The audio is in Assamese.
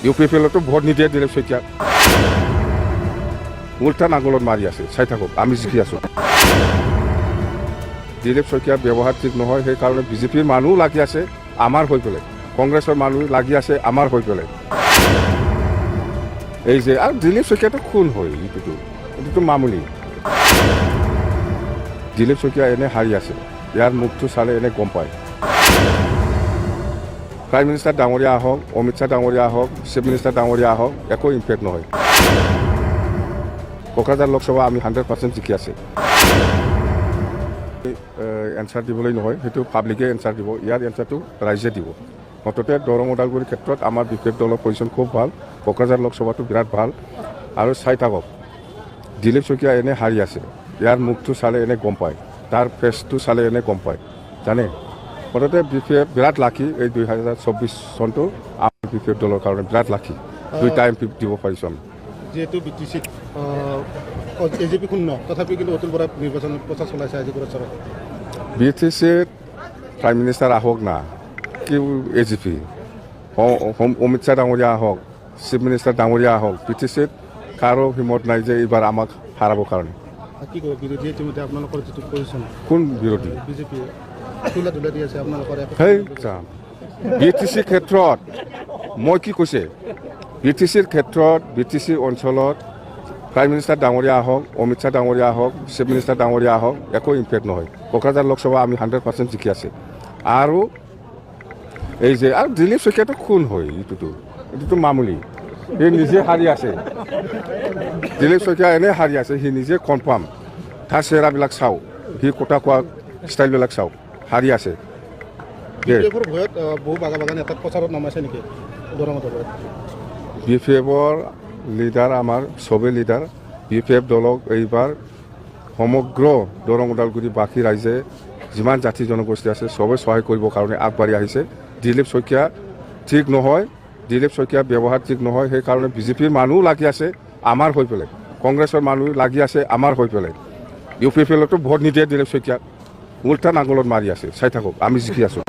UPPLতো ভোট নিদিয়ে দিলীপ শইকীয়াক উল্টা নাঙলত মাৰি আছে চাই থাকক আমি জিকি আছোঁ দিলীপ শইকীয়াৰ ব্যৱহাৰ ঠিক নহয় সেইকাৰণে বিজেপিৰ মানুহ লাগি আছে আমাৰ হৈ পেলাই কংগ্ৰেছৰ মানুহ লাগি আছে আমাৰ হৈ পেলাই এই যে আৰু দিলীপ শইকীয়াটো খুন হয় এইটোতো মামুলি দিলীপ শইকীয়া এনে হাৰি আছে ইয়াৰ মুখটো চালে এনে গম পায় প্ৰাইম মিনিষ্টাৰ ডাঙৰীয়া আহক অমিত শ্বাহ ডাঙৰীয়া আহক চিফ মিনিষ্টাৰ ডাঙৰীয়া আহক একো ইম্পেক্ট নহয় কোকৰাঝাৰ লোকসভা আমি 100% জিকি আছে এনচাৰ দিবলৈ নহয় সেইটো পাব্লিকে এনচাৰ দিব ইয়াৰ এনচাৰটো ৰাইজে দিব মুঠতে দৰং ওদালগুৰিৰ ক্ষেত্ৰত আমাৰ বিপেপ দলৰ পজিশ্যন খুব ভাল কোকৰাঝাৰ লোকসভাটো বিৰাট ভাল আৰু চাই থাকক দিলীপ শইকীয়া এনে হাৰি আছে ইয়াৰ মুখটো চালে এনে গম পায় তাৰ ফেচটো চালে এনে গম পায় জানে মুঠতে বিপেপ বিৰাট লাকি এই 2024 চনটো আমাৰ বিপেপ দলৰ কাৰণে বিৰাট লাকি দুইটা এমপি দিব পাৰিছোঁ আমি যেহেতু BTCত AJP শূন্য তথাপি কিন্তু অতুল বৰা নিৰ্বাচন প্ৰচাৰ চলাইছে আজি কোকৰাঝাৰত BTCত প্ৰাইম মিনিষ্টাৰ আহক না কি AJP অমিত শ্বাহ ডাঙৰীয়া আহক চিফ মিনিষ্টাৰ ডাঙৰীয়া আহক BTCত কাৰো হিমত নাই যে এইবাৰ আমাক হাৰাবৰ কাৰণে কি ক'ব বিৰোধী ইতিমধ্যে আপোনালোকৰ যিটো পজিশ্যন কোন বিৰোধী BJP তোলা দি আছে আপোনালোকৰ সেই BTC ক্ষেত্ৰত মই কি কৈছে BTCৰ ক্ষেত্ৰত BTC অঞ্চলত প্ৰাইম মিনিষ্টাৰ ডাঙৰীয়া আহক অমিত শ্বাহ ডাঙৰীয়া আহক চিফ মিনিষ্টাৰ ডাঙৰীয়া আহক একো ইম্পেক্ট নহয় কোকৰাঝাৰ লোকসভা আমি 100% জিকি আছে আৰু এই যে আৰু দিলীপ শইকীয়াটো খুন হয় এইটোতো মামুলি সি নিজে হাৰি আছে দিলীপ শইকীয়া এনে হাৰি আছে সি নিজে কনফাৰ্ম তাৰ চেহেৰাবিলাক চাওঁ সি কোটা কোৱা ষ্টাইলবিলাক চাওঁ হাৰি আছে ভয়ত বহু বাগান এটা প্ৰচাৰত নামাইছে নেকি দৰঙত BPFৰ লিডাৰ আমাৰ চবেই লিডাৰ BPF দলক এইবাৰ সমগ্ৰ দৰং ওদালগুৰি বাকী ৰাইজে যিমান জাতি জনগোষ্ঠী আছে চবেই সহায় কৰিবৰ কাৰণে আগবাঢ়ি আহিছে দিলীপ শইকীয়া ঠিক নহয় দিলীপ শইকীয়াৰ ব্যৱহাৰ ঠিক নহয় সেইকাৰণে বিজেপিৰ মানুহ লাগি আছে আমাৰ হৈ পেলাই কংগ্ৰেছৰ মানুহ লাগি আছে আমাৰ হৈ পেলাই UPPLতো ভোট নিদিয়ে দিলীপ শইকীয়াক উল্টা নাঙলত মাৰি আছে চাই থাকক আমি জিকি আছোঁ